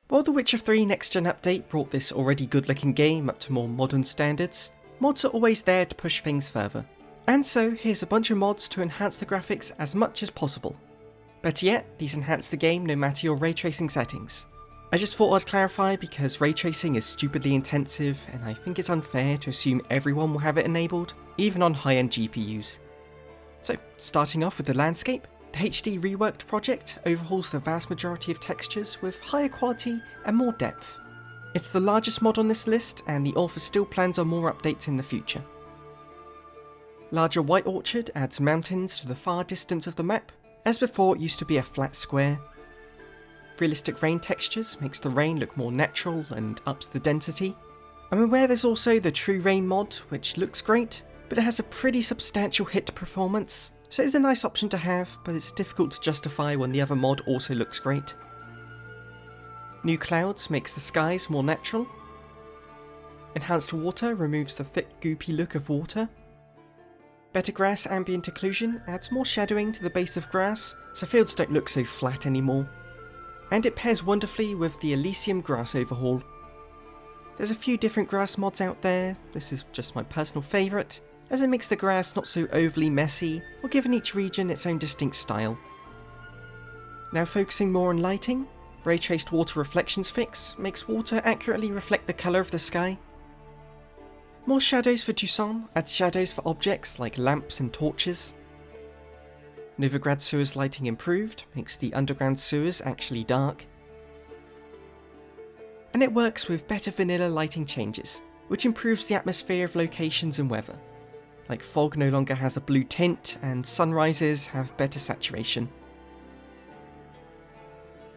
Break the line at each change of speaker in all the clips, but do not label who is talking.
While the Witcher 3 Next Gen update brought this already good looking game up to more modern standards, mods are always there to push things further. And so here's a bunch of mods to enhance the graphics as much as possible. Better yet, these enhance the game no matter your ray tracing settings. I just thought I'd clarify because ray tracing is stupidly intensive and I think it's unfair to assume everyone will have it enabled, even on high-end GPUs. So, starting off with the landscape, the HD Reworked Project overhauls the vast majority of textures with higher quality and more depth. It's the largest mod on this list and the author still plans on more updates in the future. Larger White Orchard adds mountains to the far distance of the map, as before it used to be a flat square. Realistic rain textures makes the rain look more natural and ups the density. I'm aware there's also the True Rain mod, which looks great, but it has a pretty substantial hit performance, so it's a nice option to have, but it's difficult to justify when the other mod also looks great. New Clouds makes the skies more natural. Enhanced Water removes the thick goopy look of water. Better Grass Ambient Occlusion adds more shadowing to the base of grass, so fields don't look so flat anymore. And it pairs wonderfully with the Elysium grass overhaul. There's a few different grass mods out there, this is just my personal favourite, as it makes the grass not so overly messy, or giving each region its own distinct style. Now focusing more on lighting, Ray Traced Water Reflections fix makes water accurately reflect the colour of the sky. More shadows for Toussaint adds shadows for objects like lamps and torches. Novigrad sewers lighting improved, makes the underground sewers actually dark. And it works with better vanilla lighting changes, which improves the atmosphere of locations and weather. Like fog no longer has a blue tint, and sunrises have better saturation.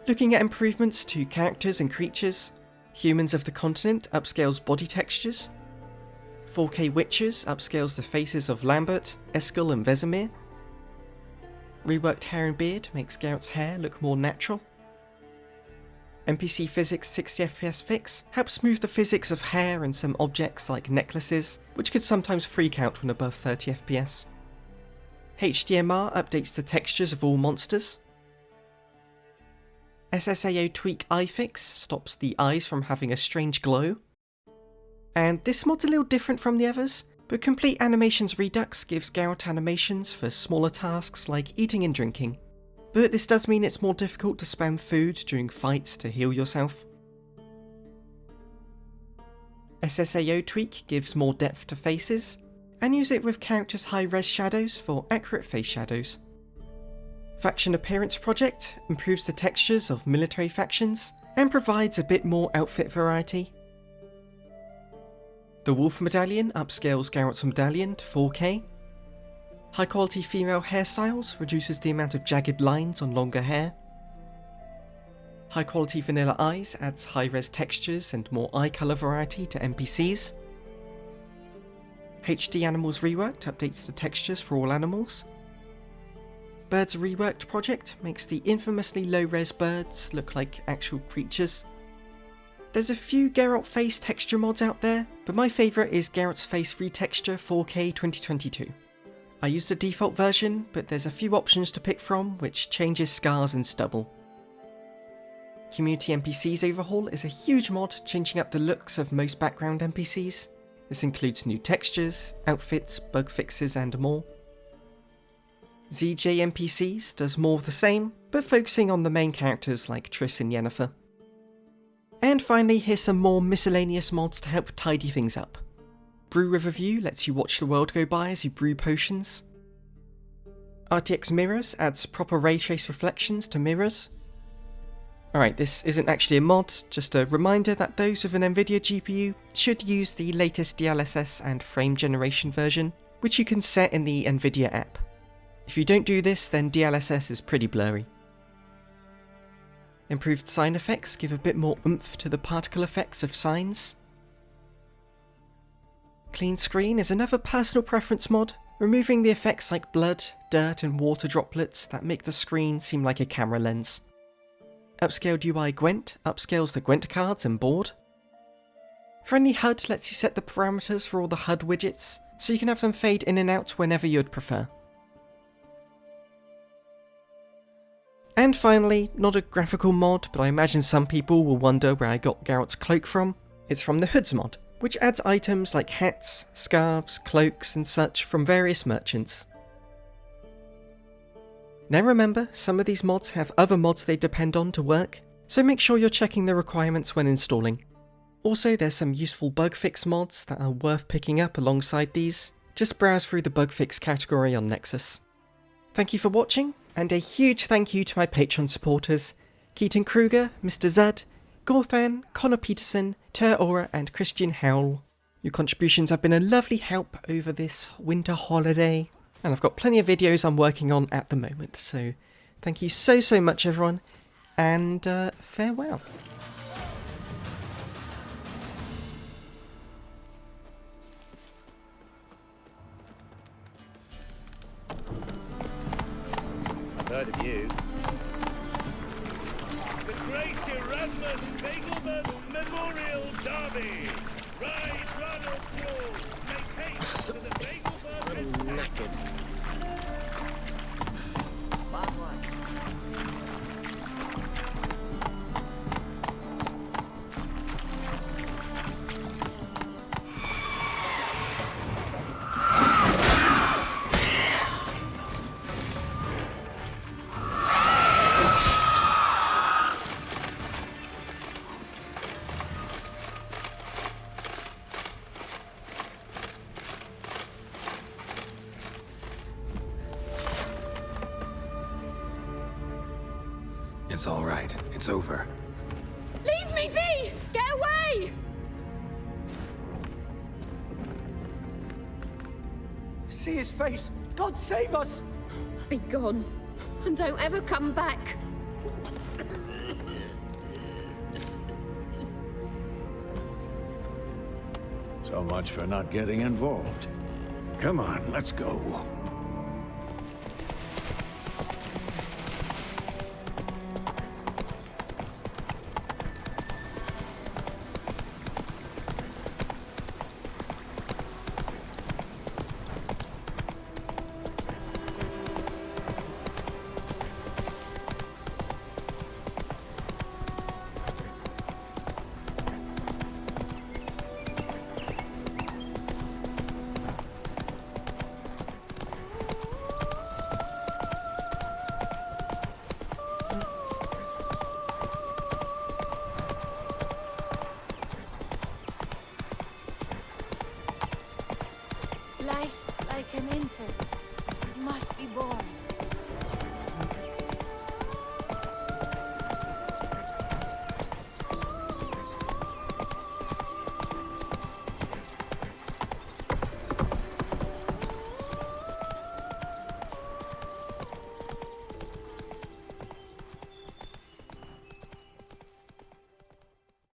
Looking at improvements to characters and creatures, Humans of the Continent upscales body textures. 4K Witchers upscales the faces of Lambert, Eskel and Vesemir. Reworked Hair and Beard makes Geralt's hair look more natural. NPC Physics 60fps fix helps smooth the physics of hair and some objects like necklaces, which could sometimes freak out when above 30fps. HDMR updates the textures of all monsters. SSAO Tweak eye fix stops the eyes from having a strange glow. And this mod's a little different from the others, but Complete Animations Redux gives Geralt animations for smaller tasks like eating and drinking. But this does mean it's more difficult to spam food during fights to heal yourself. SSAO Tweak gives more depth to faces, and use it with characters' high-res shadows for accurate face shadows. Faction Appearance Project improves the textures of military factions, and provides a bit more outfit variety. The Wolf Medallion upscales Geralt's medallion to 4K. High quality female hairstyles reduces the amount of jagged lines on longer hair. High quality vanilla eyes adds high res textures and more eye colour variety to NPCs. HD Animals Reworked updates the textures for all animals. Birds Reworked Project makes the infamously low res birds look like actual creatures. There's a few Geralt face texture mods out there, but my favourite is Geralt's face retexture 4K 2022. I use the default version, but there's a few options to pick from, which changes scars and stubble. Community NPCs Overhaul is a huge mod changing up the looks of most background NPCs. This includes new textures, outfits, bug fixes and more. zzjay NPCs does more of the same, but focusing on the main characters like Triss and Yennefer. And finally, here's some more miscellaneous mods to help tidy things up. Brew River View lets you watch the world go by as you brew potions. RTX Mirrors adds proper ray trace reflections to mirrors. Alright, this isn't actually a mod, just a reminder that those with an Nvidia GPU should use the latest DLSS and frame generation version, which you can set in the Nvidia app. If you don't do this, then DLSS is pretty blurry. Improved sign effects give a bit more oomph to the particle effects of signs. Clean Screen is another personal preference mod, removing the effects like blood, dirt and water droplets that make the screen seem like a camera lens. Upscaled UI Gwent upscales the Gwent cards and board. Friendly HUD lets you set the parameters for all the HUD widgets, so you can have them fade in and out whenever you'd prefer. And finally, not a graphical mod, but I imagine some people will wonder where I got Geralt's cloak from. It's from the Hoods mod, which adds items like hats, scarves, cloaks and such from various merchants. Now remember, some of these mods have other mods they depend on to work, so make sure you're checking the requirements when installing. Also, there's some useful bug fix mods that are worth picking up alongside these. Just browse through the bug fix category on Nexus. Thank you for watching, and a huge thank you to my Patreon supporters, Keaton Kruger, Mr. Zud, Gorthan, Connor Peterson, Ter Aura and Christian Howell. Your contributions have been a lovely help over this winter holiday, and I've got plenty of videos I'm working on at the moment, so thank you so much everyone, and farewell.
I've heard of you.
The Great Erasmus Begelman Memorial Derby. Ride, run or crawl. Make haste to the Begelman
I'm knackered.
It's all right. It's over.
Leave me be! Get away!
See his face! God save us!
Be gone. And don't ever come back.
So much for not getting involved. Come on, let's go.
Life's like an infant. It must be born.